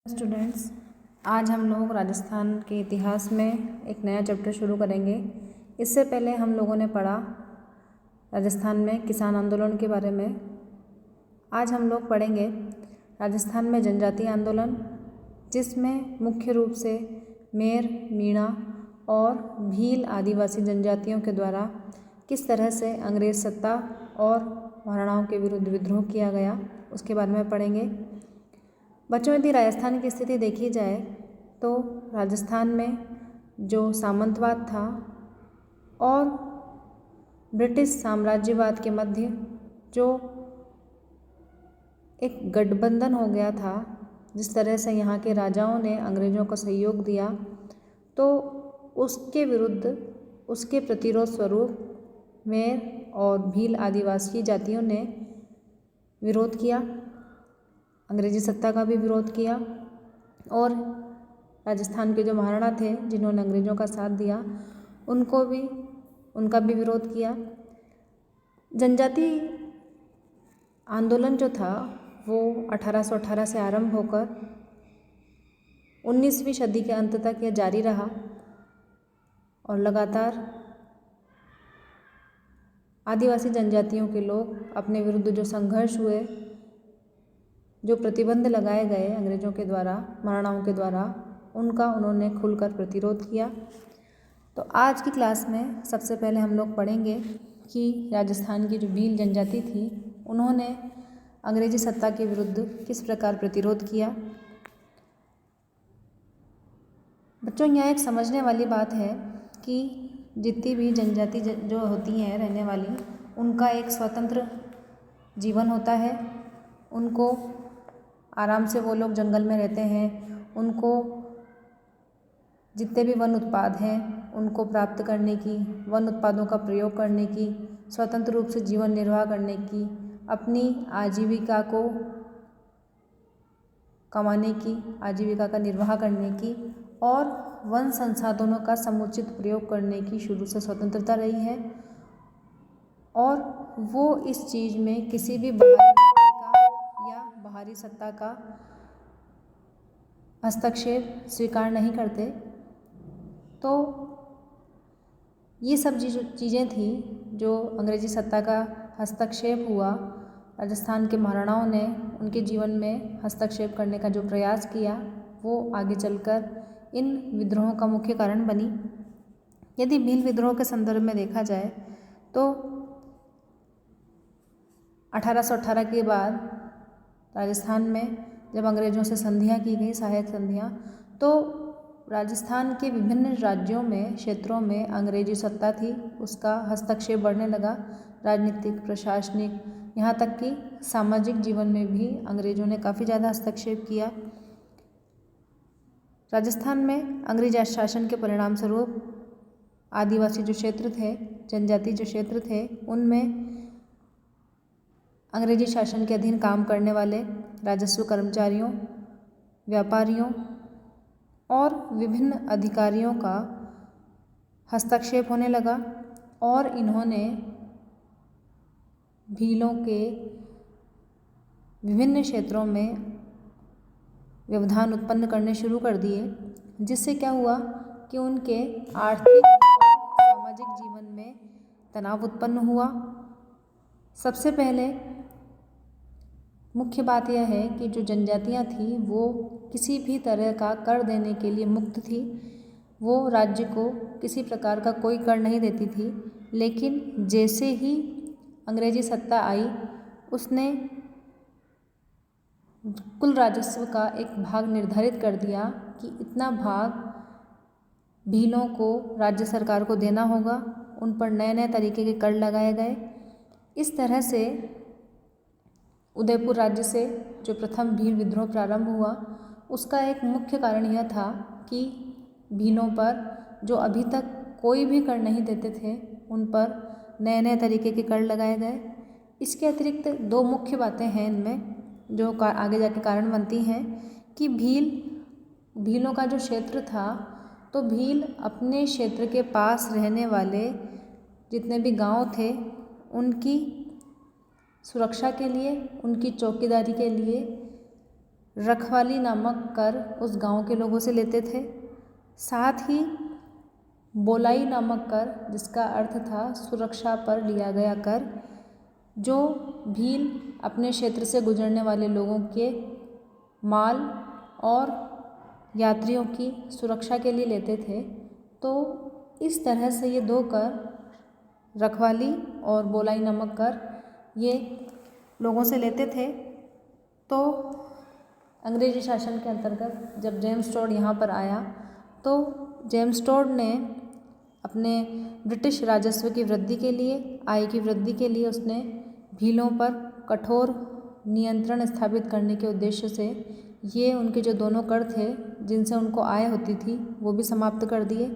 Students, आज हम लोग राजस्थान के इतिहास में एक नया चैप्टर शुरू करेंगे। इससे पहले हम लोगों ने पढ़ा राजस्थान में किसान आंदोलन के बारे में। आज हम लोग पढ़ेंगे राजस्थान में जनजातीय आंदोलन, जिसमें मुख्य रूप से मेर, मीणा और भील आदिवासी जनजातियों के द्वारा किस तरह से अंग्रेज़ सत्ता और महाराणाओं के विरुद्ध विद्रोह किया गया, उसके बारे में पढ़ेंगे। बच्चों, यदि राजस्थान की स्थिति देखी जाए तो राजस्थान में जो सामंतवाद था और ब्रिटिश साम्राज्यवाद के मध्य जो एक गठबंधन हो गया था, जिस तरह से यहाँ के राजाओं ने अंग्रेज़ों को सहयोग दिया, तो उसके विरुद्ध, उसके प्रतिरोध स्वरूप मेर और भील आदिवासी जातियों ने विरोध किया, अंग्रेजी सत्ता का भी विरोध किया। और राजस्थान के जो महाराणा थे, जिन्होंने अंग्रेज़ों का साथ दिया, उनका भी विरोध किया। जनजाति आंदोलन जो था वो 1818 से आरंभ होकर 19वीं सदी के अंत तक यह जारी रहा और लगातार आदिवासी जनजातियों के लोग अपने विरुद्ध जो संघर्ष हुए, जो प्रतिबंध लगाए गए अंग्रेज़ों के द्वारा, महाराणाओं के द्वारा, उनका उन्होंने खुलकर प्रतिरोध किया। तो आज की क्लास में सबसे पहले हम लोग पढ़ेंगे कि राजस्थान की जो भील जनजाति थी, उन्होंने अंग्रेजी सत्ता के विरुद्ध किस प्रकार प्रतिरोध किया। बच्चों, यहाँ एक समझने वाली बात है कि जितनी भी जनजाति जो होती हैं रहने वाली, उनका एक स्वतंत्र जीवन होता है। उनको आराम से, वो लोग जंगल में रहते हैं, उनको जितने भी वन उत्पाद हैं उनको प्राप्त करने की, वन उत्पादों का प्रयोग करने की, स्वतंत्र रूप से जीवन निर्वाह करने की, अपनी आजीविका को कमाने की, आजीविका का निर्वाह करने की और वन संसाधनों का समुचित प्रयोग करने की शुरू से स्वतंत्रता रही है। और वो इस चीज़ में किसी भी बाहरी सत्ता का हस्तक्षेप स्वीकार नहीं करते। तो ये सब चीज़ें थी जो अंग्रेजी सत्ता का हस्तक्षेप हुआ। राजस्थान के महाराणाओं ने उनके जीवन में हस्तक्षेप करने का जो प्रयास किया, वो आगे चलकर इन विद्रोहों का मुख्य कारण बनी। यदि भील विद्रोह के संदर्भ में देखा जाए तो 1818 के बाद राजस्थान में जब अंग्रेज़ों से संधियाँ की गई, सहायक संधियाँ, तो राजस्थान के विभिन्न राज्यों में, क्षेत्रों में अंग्रेजी सत्ता थी, उसका हस्तक्षेप बढ़ने लगा। राजनीतिक, प्रशासनिक, यहाँ तक कि सामाजिक जीवन में भी अंग्रेज़ों ने काफ़ी ज़्यादा हस्तक्षेप किया। राजस्थान में अंग्रेज शासन के परिणाम स्वरूप आदिवासी जो क्षेत्र थे, जनजाति जो क्षेत्र थे, उनमें अंग्रेजी शासन के अधीन काम करने वाले राजस्व कर्मचारियों, व्यापारियों और विभिन्न अधिकारियों का हस्तक्षेप होने लगा और इन्होंने भीलों के विभिन्न क्षेत्रों में व्यवधान उत्पन्न करने शुरू कर दिए, जिससे क्या हुआ कि उनके आर्थिक और सामाजिक जीवन में तनाव उत्पन्न हुआ। सबसे पहले मुख्य बात यह है कि जो जनजातियाँ थीं वो किसी भी तरह का कर देने के लिए मुक्त थी। वो राज्य को किसी प्रकार का कोई कर नहीं देती थी, लेकिन जैसे ही अंग्रेजी सत्ता आई, उसने कुल राजस्व का एक भाग निर्धारित कर दिया कि इतना भाग भीलों को राज्य सरकार को देना होगा। उन पर नए नए तरीके के कर लगाए गए। इस तरह से उदयपुर राज्य से जो प्रथम भील विद्रोह प्रारंभ हुआ, उसका एक मुख्य कारण यह था कि भीलों पर जो अभी तक कोई भी कर नहीं देते थे, उन पर नए नए तरीके के कर लगाए गए। इसके अतिरिक्त दो मुख्य बातें हैं इनमें जो आगे जाके कारण बनती हैं कि भीलों का जो क्षेत्र था, तो भील अपने क्षेत्र के पास रहने वाले जितने भी गांव थे, उनकी सुरक्षा के लिए, उनकी चौकीदारी के लिए रखवाली नामक कर उस गांव के लोगों से लेते थे। साथ ही बोलाई नामक कर, जिसका अर्थ था सुरक्षा पर लिया गया कर, जो भील अपने क्षेत्र से गुजरने वाले लोगों के माल और यात्रियों की सुरक्षा के लिए लेते थे। तो इस तरह से ये दो कर, रखवाली और बोलाई नामक कर, ये लोगों से लेते थे। तो अंग्रेजी शासन के अंतर्गत जब जेम्स टोड यहाँ पर आया तो जेम्स टोड ने अपने ब्रिटिश राजस्व की वृद्धि के लिए, आय की वृद्धि के लिए उसने भीलों पर कठोर नियंत्रण स्थापित करने के उद्देश्य से ये उनके जो दोनों कर थे जिनसे उनको आय होती थी वो भी समाप्त कर दिए,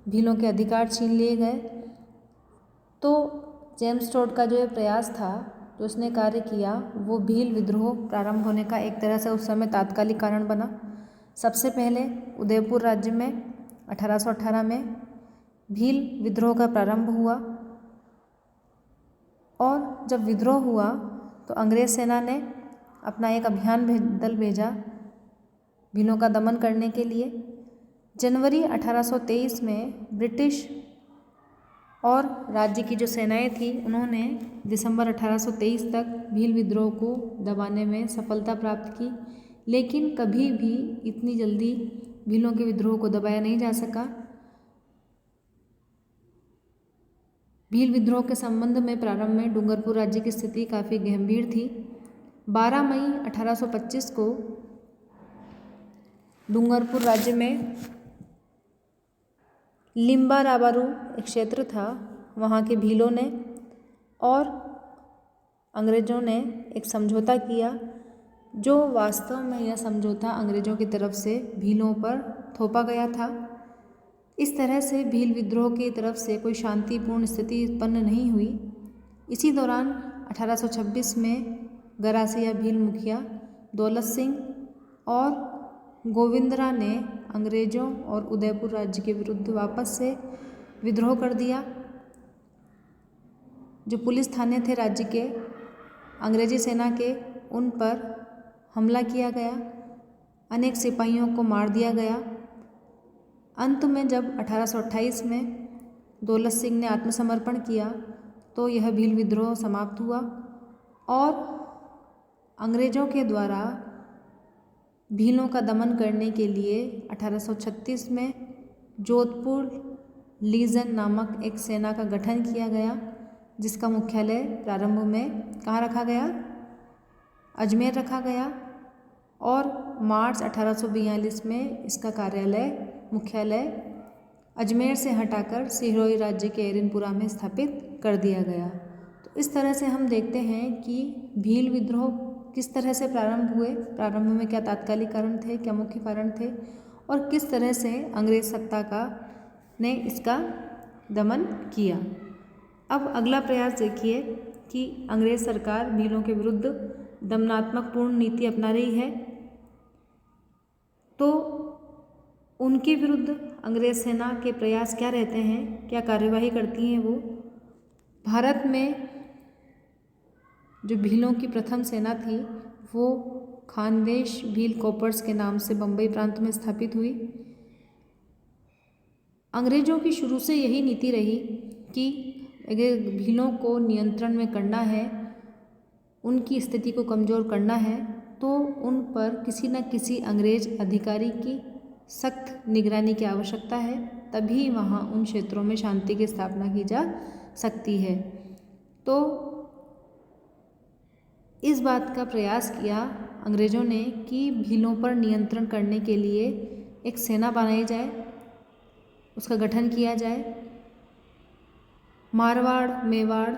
भीलों के अधिकार छीन लिए गए। तो जेम्स टोड का जो ये प्रयास था, जो उसने कार्य किया, वो भील विद्रोह प्रारंभ होने का एक तरह से उस समय तात्कालिक कारण बना। सबसे पहले उदयपुर राज्य में 1818 में भील विद्रोह का प्रारंभ हुआ और जब विद्रोह हुआ तो अंग्रेज़ सेना ने अपना एक अभियान दल भेजा भीलों का दमन करने के लिए। जनवरी 1823 में ब्रिटिश और राज्य की जो सेनाएं थी उन्होंने दिसंबर 1823 तक भील विद्रोह को दबाने में सफलता प्राप्त की, लेकिन कभी भी इतनी जल्दी भीलों के विद्रोह को दबाया नहीं जा सका। भील विद्रोह के संबंध में प्रारंभ में डूंगरपुर राज्य की स्थिति काफ़ी गंभीर थी। 12 मई 1825 को डूंगरपुर राज्य में लिम्बा राबारू एक क्षेत्र था, वहाँ के भीलों ने और अंग्रेज़ों ने एक समझौता किया, जो वास्तव में यह समझौता अंग्रेज़ों की तरफ से भीलों पर थोपा गया था। इस तरह से भील विद्रोह की तरफ से कोई शांतिपूर्ण स्थिति उत्पन्न नहीं हुई। इसी दौरान 1826 में गरासिया भील मुखिया दौलत सिंह और गोविंदरा ने अंग्रेज़ों और उदयपुर राज्य के विरुद्ध वापस से विद्रोह कर दिया। जो पुलिस थाने थे राज्य के अंग्रेजी सेना के, उन पर हमला किया गया, अनेक सिपाहियों को मार दिया गया। अंत में जब 1828 में दौलत सिंह ने आत्मसमर्पण किया तो यह भील विद्रोह समाप्त हुआ और अंग्रेज़ों के द्वारा भीलों का दमन करने के लिए 1836 में जोधपुर लीजन नामक एक सेना का गठन किया गया, जिसका मुख्यालय प्रारंभ में कहाँ रखा गया? अजमेर रखा गया और मार्च 1842 में इसका मुख्यालय अजमेर से हटाकर सिरोही राज्य के एरनपुरा में स्थापित कर दिया गया। तो इस तरह से हम देखते हैं कि भील विद्रोह किस तरह से प्रारंभ हुए, प्रारंभ में क्या तात्कालिक कारण थे, क्या मुख्य कारण थे और किस तरह से अंग्रेज सत्ता ने इसका दमन किया। अब अगला प्रयास देखिए कि अंग्रेज सरकार भीलों के विरुद्ध दमनात्मक पूर्ण नीति अपना रही है, तो उनके विरुद्ध अंग्रेज सेना के प्रयास क्या रहते हैं, क्या कार्यवाही करती हैं वो। भारत में जो भीलों की प्रथम सेना थी वो खानदेश भील कॉपर्स के नाम से बम्बई प्रांत में स्थापित हुई। अंग्रेज़ों की शुरू से यही नीति रही कि अगर भीलों को नियंत्रण में करना है, उनकी स्थिति को कमज़ोर करना है, तो उन पर किसी न किसी अंग्रेज अधिकारी की सख्त निगरानी की आवश्यकता है, तभी वहाँ उन क्षेत्रों में शांति की स्थापना की जा सकती है। तो इस बात का प्रयास किया अंग्रेज़ों ने कि भीलों पर नियंत्रण करने के लिए एक सेना बनाई जाए, उसका गठन किया जाए। मारवाड़, मेवाड़,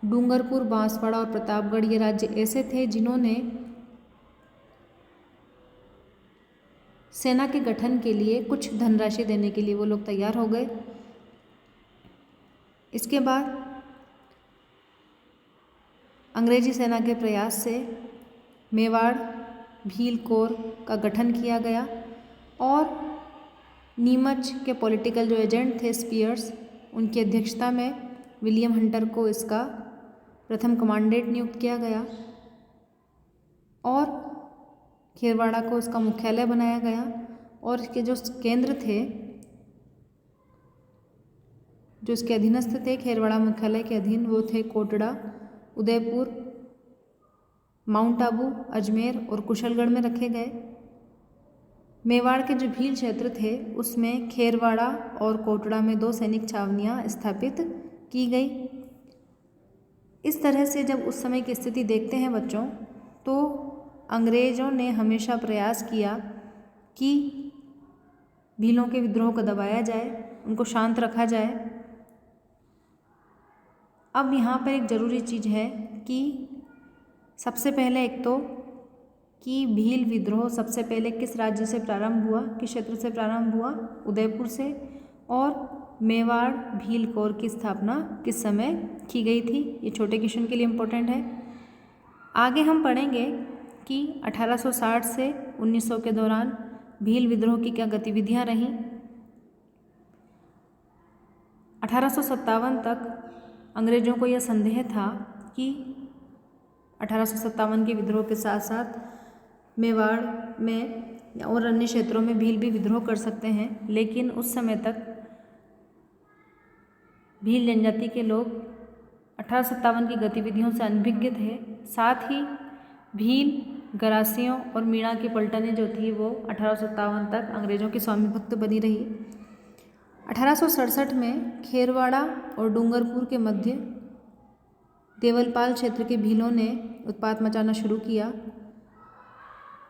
डूंगरपुर, बांसवाड़ा और प्रतापगढ़ ये राज्य ऐसे थे जिन्होंने सेना के गठन के लिए कुछ धनराशि देने के लिए वो लोग तैयार हो गए। इसके बाद अंग्रेजी सेना के प्रयास से मेवाड़ भील कोर का गठन किया गया और नीमच के पॉलिटिकल जो एजेंट थे स्पीयर्स, उनकी अध्यक्षता में विलियम हंटर को इसका प्रथम कमांडेंट नियुक्त किया गया और खेरवाड़ा को उसका मुख्यालय बनाया गया और इसके जो केंद्र थे, जो इसके अधीनस्थ थे खेरवाड़ा मुख्यालय के अधीन, वो थे कोटड़ा, उदयपुर, माउंट आबू, अजमेर और कुशलगढ़ में रखे गए। मेवाड़ के जो भील क्षेत्र थे उसमें खेरवाड़ा और कोटड़ा में 2 सैनिक छावनियाँ स्थापित की गई। इस तरह से जब उस समय की स्थिति देखते हैं बच्चों, तो अंग्रेज़ों ने हमेशा प्रयास किया कि भीलों के विद्रोह को दबाया जाए, उनको शांत रखा जाए। अब यहाँ पर एक ज़रूरी चीज़ है कि सबसे पहले एक तो कि भील विद्रोह सबसे पहले किस राज्य से प्रारंभ हुआ, किस क्षेत्र से प्रारंभ हुआ, उदयपुर से, और मेवाड़ भील कोर की स्थापना किस समय की गई थी। ये छोटे क्वेश्चन के लिए इम्पोर्टेंट है। आगे हम पढ़ेंगे कि 1860 से 1900 के दौरान भील विद्रोह की क्या गतिविधियां रहीं। 1857 तक अंग्रेज़ों को यह संदेह था कि 1857 के विद्रोह के साथ साथ मेवाड़ में और अन्य क्षेत्रों में भील भी विद्रोह कर सकते हैं, लेकिन उस समय तक भील जनजाति के लोग 1857 की गतिविधियों से अनभिज्ञ थे। साथ ही भील, गरासियों और मीणा की पलटनें जो थी वो 1857 तक अंग्रेज़ों की स्वामी भक्त बनी रही। 1867 में खेरवाड़ा और डूंगरपुर के मध्य देवलपाल क्षेत्र के भीलों ने उत्पात मचाना शुरू किया।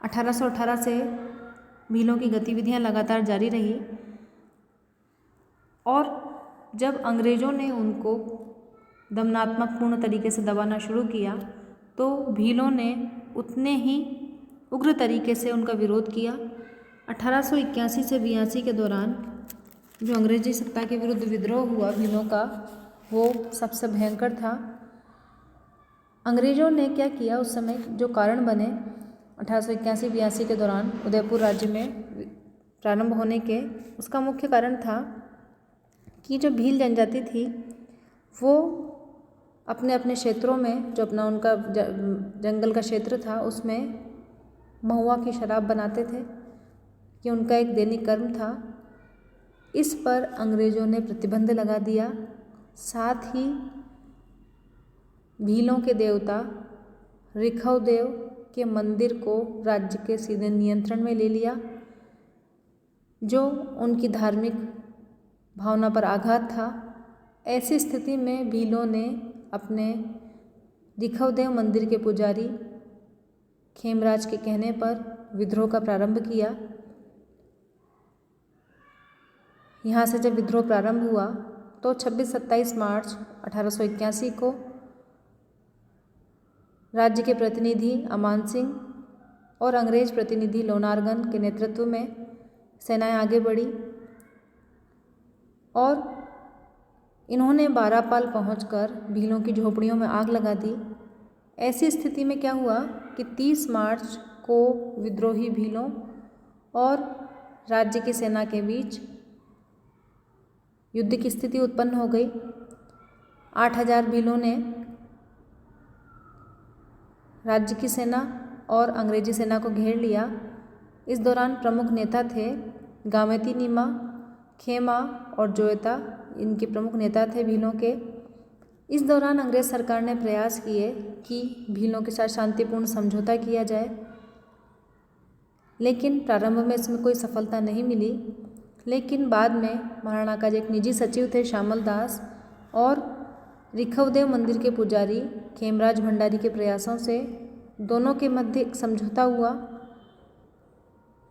1818 से भीलों की गतिविधियां लगातार जारी रही और जब अंग्रेज़ों ने उनको दमनात्मक पूर्ण तरीके से दबाना शुरू किया तो भीलों ने उतने ही उग्र तरीके से उनका विरोध किया। 1881 से 82 के दौरान जो अंग्रेजी सत्ता के विरुद्ध विद्रोह हुआ भीलों का, वो सबसे भयंकर था। अंग्रेज़ों ने क्या किया, उस समय जो कारण बने 1881-82 के दौरान उदयपुर राज्य में प्रारंभ होने के, उसका मुख्य कारण था कि जो भील जनजाति थी वो अपने अपने क्षेत्रों में, जो अपना उनका जंगल का क्षेत्र था, उसमें महुआ की शराब बनाते थे। ये उनका एक दैनिक कर्म था। इस पर अंग्रेज़ों ने प्रतिबंध लगा दिया। साथ ही भीलों के देवता ऋखवदेव के मंदिर को राज्य के सीधे नियंत्रण में ले लिया, जो उनकी धार्मिक भावना पर आघात था। ऐसी स्थिति में भीलों ने अपने ऋखवदेव मंदिर के पुजारी खेमराज के कहने पर विद्रोह का प्रारंभ किया। यहाँ से जब विद्रोह प्रारंभ हुआ तो 26-27 मार्च 1881 को राज्य के प्रतिनिधि अमान सिंह और अंग्रेज प्रतिनिधि लोनारगन के नेतृत्व में सेनाएं आगे बढ़ी और इन्होंने बारापाल पहुंचकर भीलों की झोपड़ियों में आग लगा दी। ऐसी स्थिति में क्या हुआ कि 30 मार्च को विद्रोही भीलों और राज्य की सेना के बीच युद्ध की स्थिति उत्पन्न हो गई। 8000 भीलों ने राज्य की सेना और अंग्रेजी सेना को घेर लिया। इस दौरान प्रमुख नेता थे गामेती नीमा, खेमा और जोयता, इनके प्रमुख नेता थे भीलों के। इस दौरान अंग्रेज सरकार ने प्रयास किए कि भीलों के साथ शांतिपूर्ण समझौता किया जाए, लेकिन प्रारंभ में इसमें कोई सफलता नहीं मिली। लेकिन बाद में महाराणा का जो एक निजी सचिव थे श्यामल दास और ऋखवदेव मंदिर के पुजारी खेमराज भंडारी के प्रयासों से दोनों के मध्य एक समझौता हुआ।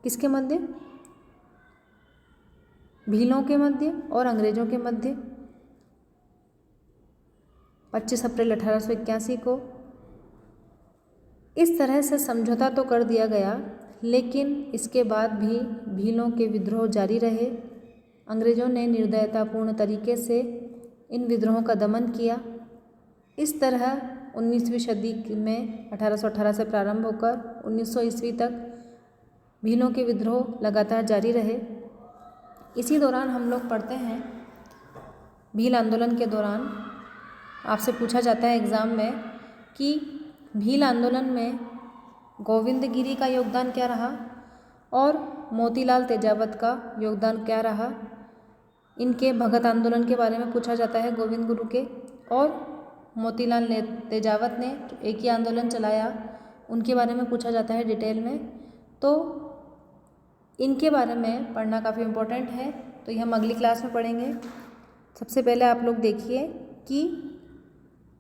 किसके मध्य? भीलों के मध्य और अंग्रेज़ों के मध्य। 25 अप्रैल 1881 को इस तरह से समझौता तो कर दिया गया, लेकिन इसके बाद भी भीलों के विद्रोह जारी रहे। अंग्रेज़ों ने निर्दयतापूर्ण तरीके से इन विद्रोहों का दमन किया। इस तरह 19वीं सदी में 1818 से प्रारंभ होकर 1900 ईस्वी तक भीलों के विद्रोह लगातार जारी रहे। इसी दौरान हम लोग पढ़ते हैं भील आंदोलन के दौरान आपसे पूछा जाता है एग्ज़ाम में कि भील आंदोलन में गोविंदगिरी का योगदान क्या रहा और मोतीलाल तेजावत का योगदान क्या रहा। इनके भगत आंदोलन के बारे में पूछा जाता है गोविंद गुरु के, और मोतीलाल तेजावत ने एक ही आंदोलन चलाया, उनके बारे में पूछा जाता है डिटेल में। तो इनके बारे में पढ़ना काफ़ी इम्पोर्टेंट है, तो ये हम अगली क्लास में पढ़ेंगे। सबसे पहले आप लोग देखिए कि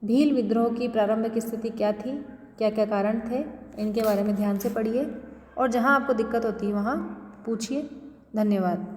भील विद्रोह की प्रारंभिक स्थिति क्या थी, क्या क्या कारण थे, इनके बारे में ध्यान से पढ़िए और जहाँ आपको दिक्कत होती है वहाँ पूछिए। धन्यवाद।